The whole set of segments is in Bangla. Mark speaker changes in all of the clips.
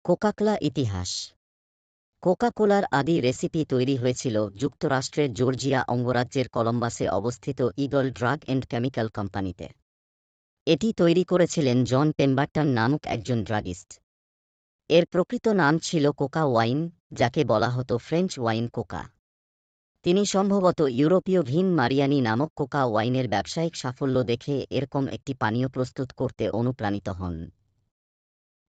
Speaker 1: কোকা-কোলা ইতিহাস। কোকা-কোলার আদি রেসিপি তৈরি হয়েছিল যুক্তরাষ্ট্রের জর্জিয়া অঙ্গরাজ্যের কলম্বাসে অবস্থিত ঈগল ড্রাগ অ্যান্ড কেমিক্যাল কোম্পানিতে। এটি তৈরি করেছিলেন জন পেম্বারটন নামক একজন ড্রাগিস্ট। এর প্রকৃত নাম ছিল কোকা ওয়াইন, যাকে বলা হতো ফ্রেঞ্চ ওয়াইন কোকা। তিনি সম্ভবত ইউরোপীয় ভিন মারিয়ানি নামক কোকা ওয়াইনের ব্যবসায়িক সাফল্য দেখে এরকম একটি পানীয় প্রস্তুত করতে অনুপ্রাণিত হন।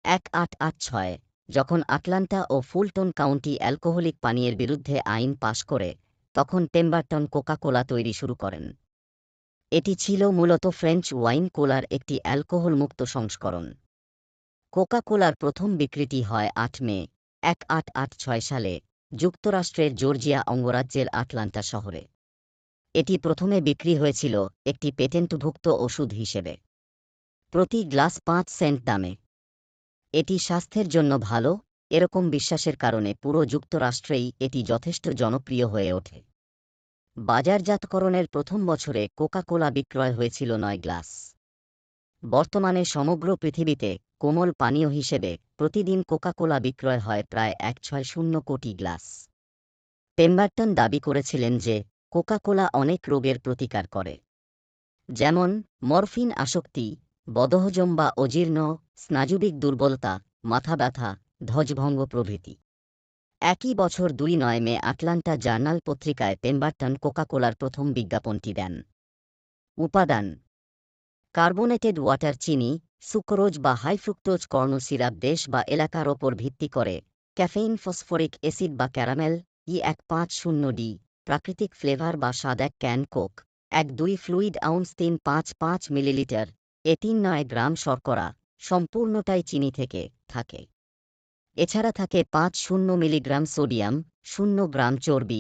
Speaker 1: 1886 যখন আটলান্টা ও ফুলটন কাউন্টি অ্যালকোহলিক পানীয়ের বিরুদ্ধে আইন পাশ করে, তখন পেম্বারটন কোকা-কোলা তৈরি শুরু করেন। এটি ছিল মূলত ফ্রেঞ্চ ওয়াইন কোলার একটি অ্যালকোহলমুক্ত সংস্করণ। কোকা-কোলার প্রথম বিক্রিটি হয় 8 মে 1886 সালে যুক্তরাষ্ট্রের জর্জিয়া অঙ্গরাজ্যের আটলান্টা শহরে। এটি প্রথমে বিক্রি হয়েছিল একটি পেটেন্টভুক্ত ওষুধ হিসেবে, প্রতি গ্লাস 5 সেন্ট দামে। এটি স্বাস্থ্যের জন্য ভালো, এরকম বিশ্বাসের কারণে পুরো যুক্তরাষ্ট্রেই এটি যথেষ্ট জনপ্রিয় হয়ে ওঠে। বাজারজাতকরণের প্রথম বছরে কোকা-কোলা বিক্রয় হয়েছিল 9 গ্লাস। বর্তমানে সমগ্র পৃথিবীতে কোমল পানীয় হিসেবে প্রতিদিন কোকা-কোলা বিক্রয় হয় প্রায় 160 কোটি গ্লাস। পেম্বারটন দাবি করেছিলেন যে কোকা-কোলা অনেক রোগের প্রতিকার করে, যেমন মরফিন আসক্তি, বদহজম বা অজীর্ণ, স্নায়বিক দুর্বলতা, মাথা ব্যথা, ধ্বজভঙ্গ প্রভৃতি। একই বছর 2 মে আটলান্টা জার্নাল পত্রিকায় পেম্বারটন কোকা-কোলার প্রথম বিজ্ঞাপনটি দেন। উপাদান: কার্বোনেটেড ওয়াটার, চিনি, সুক্রোজ বা হাই ফ্রুক্টোজ কর্ন সিরাপ। দেশ বা এলাকার ওপর ভিত্তি করে ক্যাফেইন, ফসফরিক অ্যাসিড বা ক্যারামেল, E150D, প্রাকৃতিক ফ্লেভার বা স্বাদ। 1 can Coke, 1-2 fluid ounce, 3-5 millilitre, 9 গ্রাম শর্করা, সম্পূর্ণটাই চিনি থেকে থাকে। এছাড়া থাকে 50 মিলিগ্রাম সোডিয়াম, 0 গ্রাম চর্বি,